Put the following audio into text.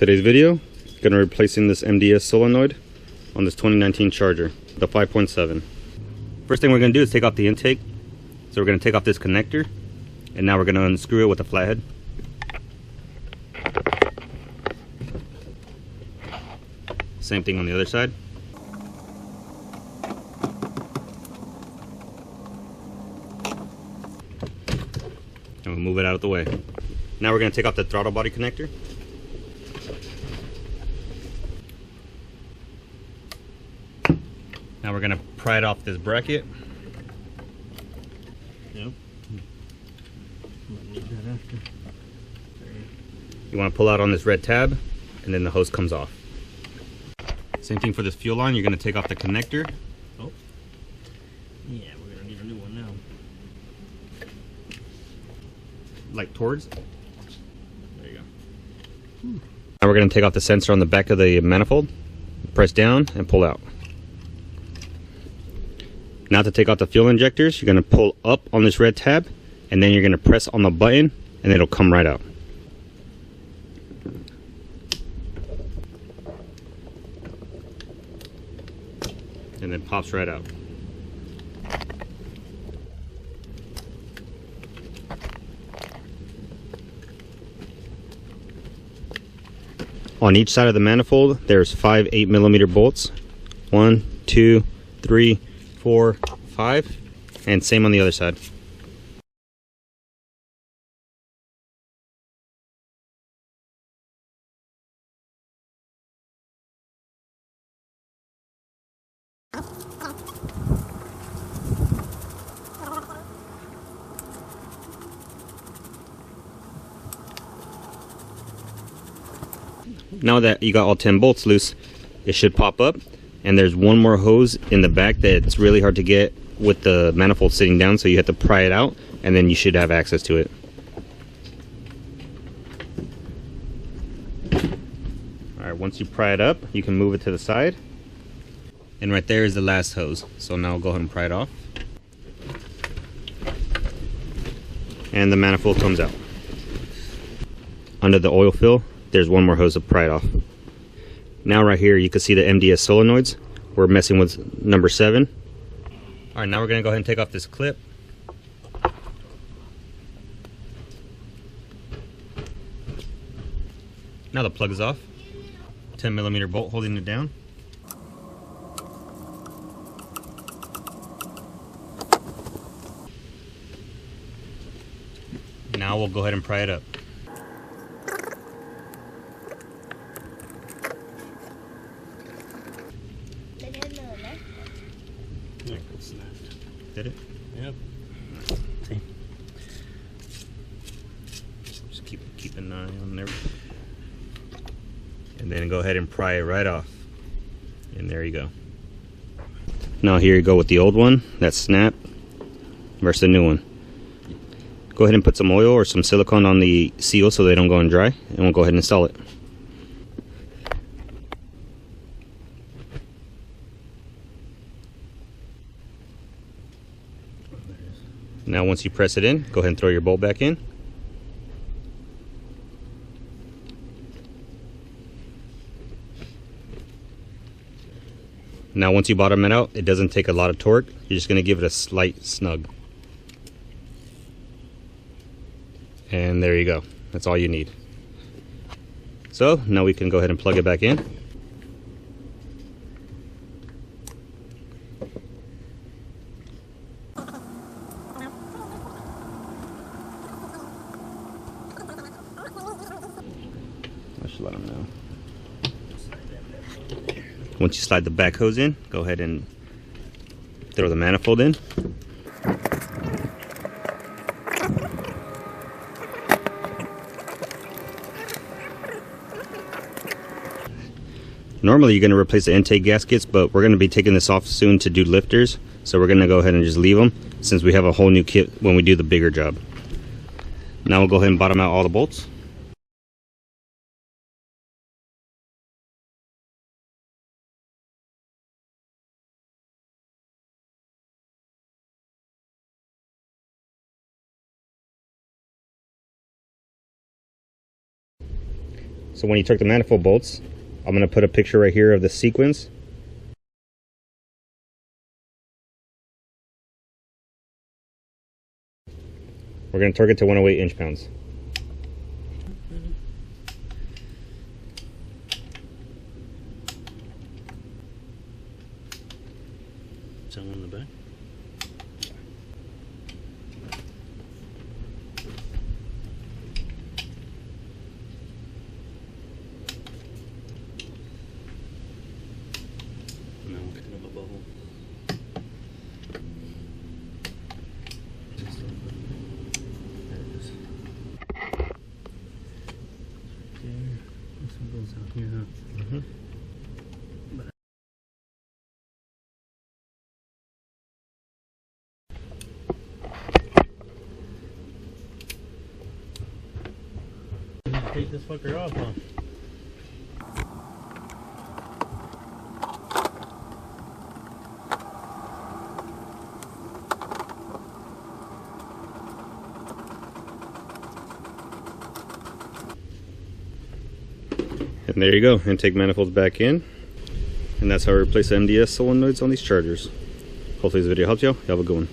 Today's video, going to be replacing this MDS Solenoid on this 2019 Charger, the 5.7. First thing we're going to do is take off the intake. So we're going to take off this connector, and now we're going to unscrew it with a flathead. Same thing on the other side. And we'll move it out of the way. Now we're going to take off the throttle body connector. Now we're going to pry it off this bracket. Yep. You want to pull out on this red tab, and then the hose comes off. Same thing for this fuel line. You're going to take off the connector. Oh. Yeah, we're going to need a new one now. Like towards. There you go. Now we're going to take off the sensor on the back of the manifold. Press down and pull out. Now to take out the fuel injectors, you're going to pull up on this red tab, and then you're going to press on the button, and it'll come right out. And then pops right out. On each side of the manifold, there's 5 8mm bolts. 1, 2, 3, 4, 5, and same on the other side. Now that you got all 10 bolts loose, it should pop up, and there's one more hose in the back that's really hard to get with the manifold sitting down, so you have to pry it out, and then you should have access to it. Alright, once you pry it up, you can move it to the side, and right there is the last hose. So now go ahead and pry it off, and the manifold comes out. Under the oil fill, there's one more hose to pry it off. Now right here you can see the MDS solenoids. We're messing with number 7. Alright, now we're going to go ahead and take off this clip. Now the plug is off. 10mm bolt holding it down. Now we'll go ahead and pry it up. Did it? Yep. See? Just keep an eye on there. And then go ahead and pry it right off. And there you go. Now here you go with the old one, that snap, versus the new one. Go ahead and put some oil or some silicone on the seal so they don't go and dry, and we'll go ahead and install it. Now once you press it in, go ahead and throw your bolt back in. Now once you bottom it out, it doesn't take a lot of torque. You're just going to give it a slight snug. And there you go. That's all you need. So now we can go ahead and plug it back in. Let them know. Once you slide the back hose in, go ahead and throw the manifold in. Normally you're going to replace the intake gaskets, but we're going to be taking this off soon to do lifters, so we're going to go ahead and just leave them since we have a whole new kit when we do the bigger job. Now we'll go ahead and bottom out all the bolts. So when you took the manifold bolts, I'm going to put a picture right here of the sequence. We're going to torque it to 108 inch-pounds. Someone in the back. Now we're picking up a bubble. There it is. There. This one goes out here, huh? Mm-hmm. Take this fucker off, huh? And there you go, intake manifolds back in. And that's how we replace the MDS solenoids on these chargers. Hopefully this video helped you. You have a good one.